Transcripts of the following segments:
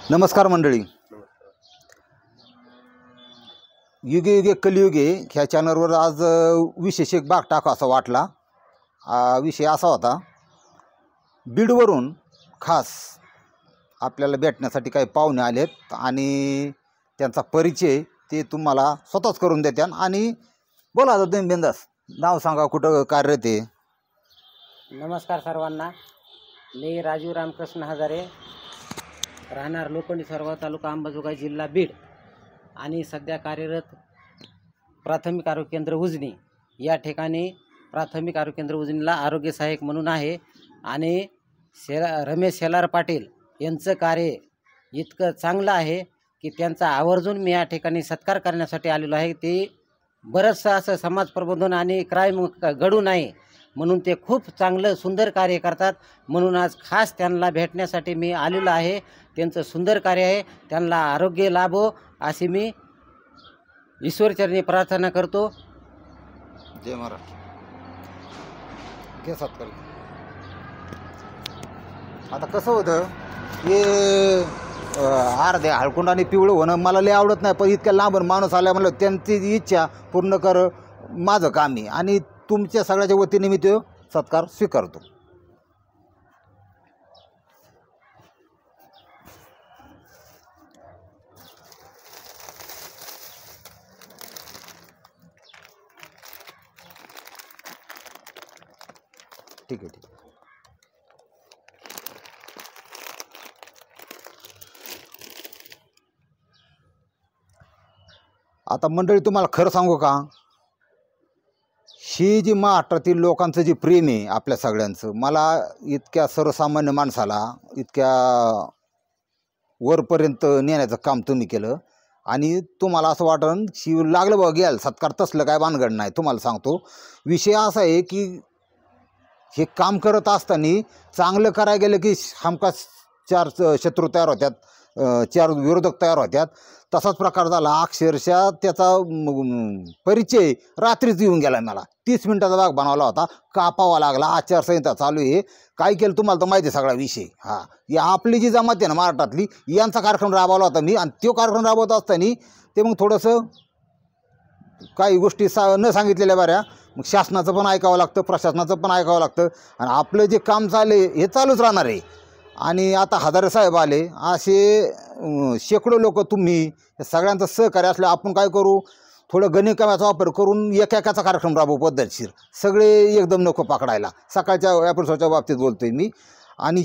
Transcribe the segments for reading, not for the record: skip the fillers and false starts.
नमस्कार मंडळी. युगे युगे कलियुगे ह्या चॅनलवर आज विशेष एक भाग टाका असा वाटला. विषय असा होता, बीडवरून खास आपल्याला भेटण्यासाठी काही पाहुणे आलेत आणि त्यांचा परिचय ते तुम्हाला स्वतःच करून देत्यान. आणि बोला आता तुम्ही बिंदास, नाव सांगा, कुठं कार्यरत आहे. नमस्कार सर्वांना. मी राजीव रामकृष्ण हजारे, राहणार लोखंडी सर्व, तालुका अंबाजोगाई, जिल्हा बीड, आणि सध्या कार्यरत प्राथमिक आरोग्य केंद्र उजनी या ठिकाणी प्राथमिक आरोग्य केंद्र उजनीला आरोग्य सहाय्यक म्हणून आहे. आणि रमेश शेलार पाटील यांचं कार्य इतकं चांगलं आहे की त्यांचा आवर्जून मी या ठिकाणी सत्कार करण्यासाठी आलेलो आहे. ते बरंचसं असं समाज प्रबोधन आणि क्राईम घडू नये म्हणून ते खूप चांगलं सुंदर कार्य करतात. म्हणून आज खास त्यांना भेटण्यासाठी मी आलेलो आहे. त्यांचं सुंदर कार्य आहे, त्यांना आरोग्य लाभो अशी मी ईश्वरचरणी प्रार्थना करतो. जय महाराष्ट्र. घे सत्कार. आता कसं होतं, हे अर्धे हळकुंड आणि पिवळं होणं मला लय आवडत नाही, पण इतक्या लांबून माणूस आल्या म्हणलं त्यांची इच्छा पूर्ण कर माझं काम आहे. आणि तुमच्या सगळ्याच्या वतीने मी तो सत्कार स्वीकारतो. ठीक आहे, ठीक आहे. आता मंडळी, तुम्हाला खरं सांगू का, ही जी महाराष्ट्रातील लोकांचं जे प्रेम आहे आपल्या सगळ्यांचं, मला इतक्या सर्वसामान्य माणसाला इतक्या वरपर्यंत नेण्याचं काम तुम्ही केलं. आणि तुम्हाला असं वाटन शिव लागलं बघ घ्याल सत्कार, तसलं काय भानगड नाही. तुम्हाला सांगतो, विषय असा आहे की हे काम करत असताना चांगलं करायला गेलं की हमखास चार शत्रू तयार होत्यात, चार विरोधक तयार होत्यात. तसाच प्रकार झाला. अक्षरशः त्याचा परिचय रात्रीच येऊन गेला. मला 30 मिनिटाचा भाग बनवला होता, कापावा लागला. आचारसंहिता चालू आहे. काय केलं तुम्हाला तर माहिती आहे सगळा विषय. या आपली जी जमात आहे ना महाराष्ट्रातली, यांचा कार्यक्रम राबवला होता मी. आणि तो कार्यक्रम राबवत असताना ते मग थोडंसं काही गोष्टी न सांगितलेल्या बऱ्या. मग शासनाचं पण ऐकावं लागतं, प्रशासनाचं पण ऐकावं लागतं. आणि आपलं जे काम चालले हे चालूच राहणार आहे. आणि आता हजारे साहेब आले, असे शेकडो लोक, तुम्ही सगळ्यांचं सहकार्य असलं, आपण काय करू, थोडं गणिकाव्याचा वापर करून एकाचा कार्यक्रम राबवू पद्धतशीर. सगळे एकदम नको पकडायला. सकाळच्या एपिसोडच्या बाबतीत बोलतोय मी. आणि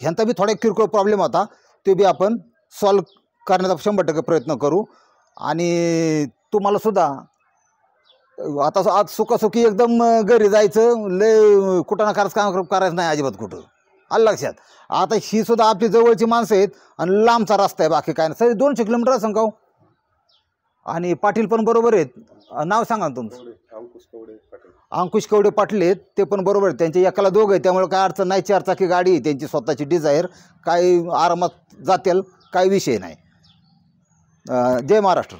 ह्यांचा बी थोडा किरकोळ प्रॉब्लेम होता, ते बी आपण सॉल्व करण्याचा 100% प्रयत्न करू. आणि तुम्हाला सुद्धा आता आज सुखासुखी एकदम घरी जायचं, लय कुठं ना काम करायचं नाही अजिबात कुठं. आलं लक्षात. आता ही सुद्धा आपली जवळची माणसं आहेत आणि लांबचा रस्ता आहे, बाकी काय नाही. सर 200 किलोमीटर असं का. आणि पाटील पण बरोबर आहेत. नाव सांगा ना तुमचं. अंकुश कवडे पाटील आहेत, ते पण बरोबर आहेत. त्यांचे एकाला दोघं आहे, त्यामुळे काय अडचण नाही. 4 चाकी गाडी आहे त्यांची, स्वतःची डिझायर, काही आरामात जातील, काही विषय नाही. जय महाराष्ट्र.